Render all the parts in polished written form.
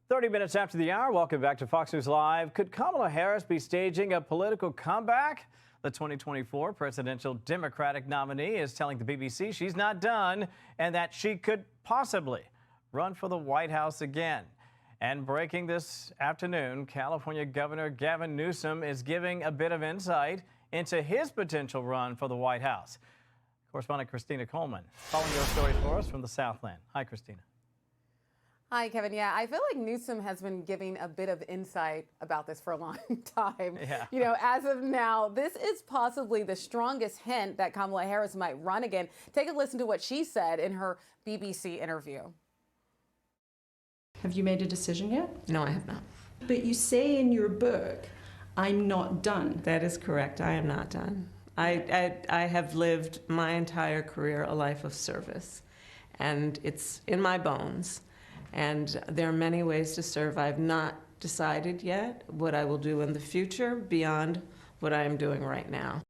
30 minutes after the hour, welcome back to Fox News Live. Could Kamala Harris be staging a political comeback? The 2024 presidential Democratic nominee is telling the BBC she's not done and that she could possibly run for the White House again. And breaking this afternoon, California Governor Gavin Newsom is giving a bit of insight into his potential run for the White House. Correspondent Christina Coleman following your stories for us from the Southland. Hi, Christina. Hi, Kevin. Yeah, I feel like Newsom has been giving a bit of insight about this for a long time. Yeah. You know, as of now, this is possibly the strongest hint that Kamala Harris might run again. Take a listen to what she said in her BBC interview. Have you made a decision yet? No, I have not. But you say in your book, I'm not done. That is correct. I am not done. I have lived my entire career a life of service, and it's in my bones. And there are many ways to serve. I've not decided yet what I will do in the future beyond what I am doing right now.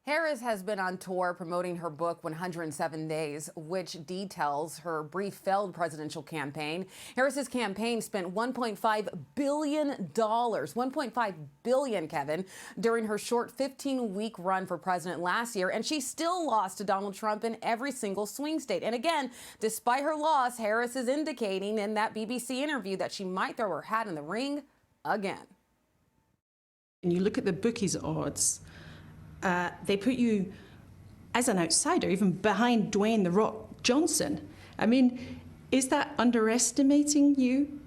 Harris has been on tour promoting her book, 107 Days, which details her brief failed presidential campaign. Harris's campaign spent $1.5 billion, $1.5 billion, Kevin, during her short 15-week run for president last year, and she still lost to Donald Trump in every single swing state. And again, despite her loss, Harris is indicating in that BBC interview that she might throw her hat in the ring again. And you look at the bookies' odds, they put you as an outsider, even behind Dwayne "The Rock" Johnson. I mean, is that underestimating you?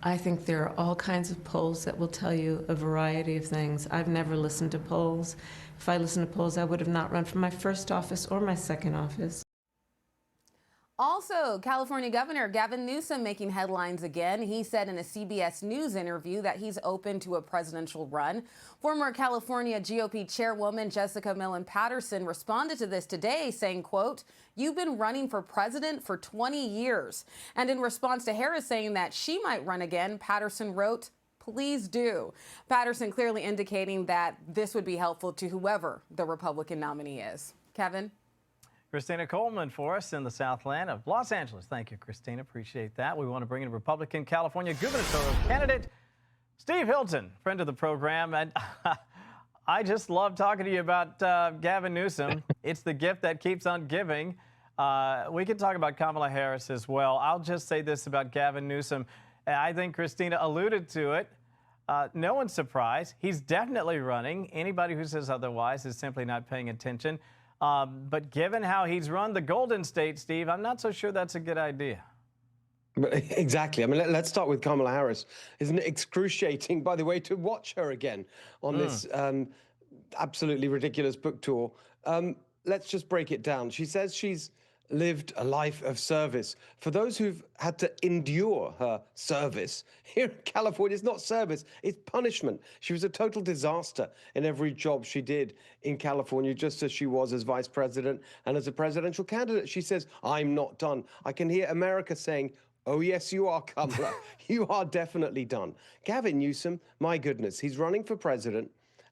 I think there are all kinds of polls that will tell you a variety of things. I've never listened to polls. If I listened to polls, I would have not run for my first office or my second office. Also, California Governor Gavin Newsom making headlines again. He said in a CBS News interview that he's open to a presidential run. Former California GOP chairwoman Jessica Millen Patterson responded to this today saying, quote, "You've been running for president for 20 years. And in response to Harris saying that she might run again, Patterson wrote, "Please do." Patterson clearly indicating that this would be helpful to whoever the Republican nominee is. Kevin? Christina Coleman for us in the Southland of Los Angeles. Thank you, Christina. Appreciate that. We want to bring in Republican California gubernatorial candidate Steve Hilton, friend of the program. And I just love talking to you about Gavin Newsom. It's the gift that keeps on giving. We can talk about Kamala Harris as well. I'll just say this about Gavin Newsom. I think Christina alluded to it. No one's surprised. He's definitely running. Anybody who says otherwise is simply not paying attention. But given how he's run the Golden State, Steve, I'm not so sure that's a good idea. But exactly. I mean, let's start with Kamala Harris. Isn't it excruciating, by the way, to watch her again on this absolutely ridiculous book tour? Let's just break it down. She says she's lived a life of service. For those who've had to endure her service, here in California, it's not service, it's punishment. She was a total disaster in every job she did in California, just as she was as vice president and as a presidential candidate. She says, "I'm not done." I can hear America saying, "Oh, yes, you are, Kamala. You are definitely done." Gavin Newsom, my goodness, he's running for president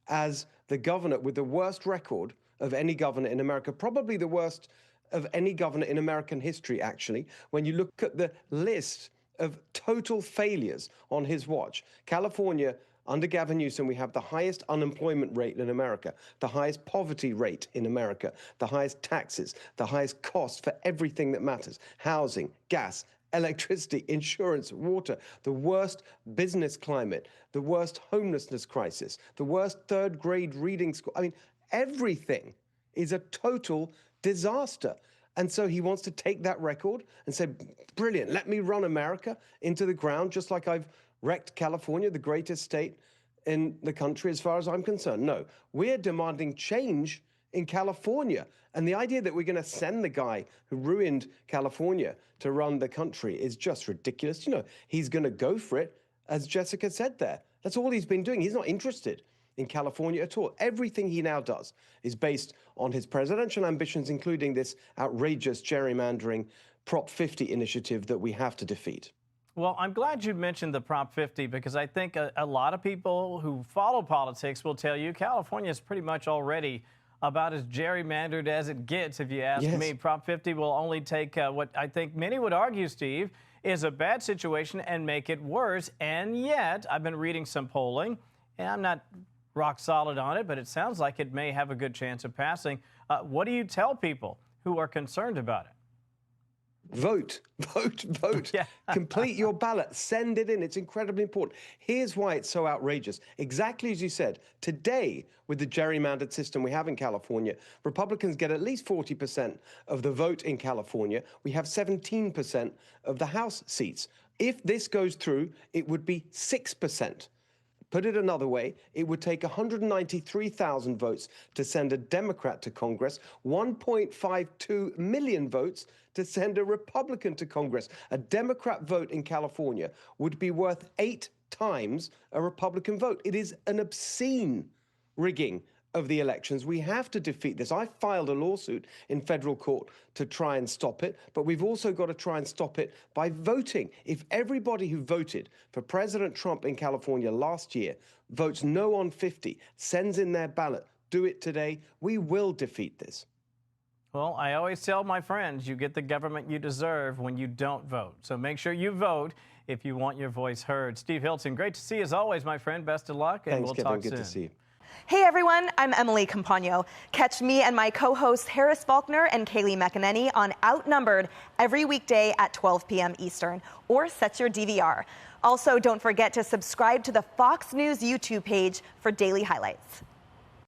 as the governor with the worst record of any governor in America, probably the worst of any governor in American history, actually, when you look at the list of total failures on his watch. California, under Gavin Newsom, we have the highest unemployment rate in America, the highest poverty rate in America, the highest taxes, the highest cost for everything that matters: housing, gas, electricity, insurance, water, the worst business climate, the worst homelessness crisis, the worst third-grade reading school. I mean, everything is a total disaster. And so he wants to take that record and say, brilliant, let me run America into the ground, just like I've wrecked California, the greatest state in the country as far as I'm concerned. No, we're demanding change in California. And the idea that we're going to send the guy who ruined California to run the country is just ridiculous. You know, he's going to go for it, as Jessica said there. That's all he's been doing. He's not interested in California at all. Everything he now does is based on his presidential ambitions, including this outrageous gerrymandering Prop 50 initiative that we have to defeat. Well, I'm glad you mentioned the Prop 50 because I think a lot of people who follow politics will tell you California is pretty much already about as gerrymandered as it gets, if you ask Yes. me. Prop 50 will only take what I think many would argue, Steve, is a bad situation and make it worse. And yet, I've been reading some polling, and I'm not rock solid on it, but it sounds like it may have a good chance of passing. What do you tell people who are concerned about it? Vote, vote, vote. Yeah. Complete your ballot. Send it in. It's incredibly important. Here's why it's so outrageous. Exactly as you said, today, with the gerrymandered system we have in California, Republicans get at least 40% of the vote in California. We have 17% of the House seats. If this goes through, it would be 6%. Put it another way, it would take 193,000 votes to send a Democrat to Congress, 1.52 million votes to send a Republican to Congress. A Democrat vote in California would be worth 8 times a Republican vote. It is an obscene rigging of the elections. We have to defeat this. I filed a lawsuit in federal court to try and stop it, but we've also got to try and stop it by voting. If everybody who voted for President Trump in California last year votes no on 50, sends in their ballot, do it today, we will defeat this. Well, I always tell my friends, you get the government you deserve when you don't vote. So make sure you vote if you want your voice heard. Steve Hilton, great to see you as always, my friend. Best of luck, and Thanks, we'll Kevin. talk Good soon. to see you. Hey everyone, I'm Emily Campagno. Catch me and my co-hosts Harris Faulkner and Kaylee McEnany on Outnumbered every weekday at 12 p.m. Eastern, or set your DVR. Also, don't forget to subscribe to the Fox News YouTube page for daily highlights.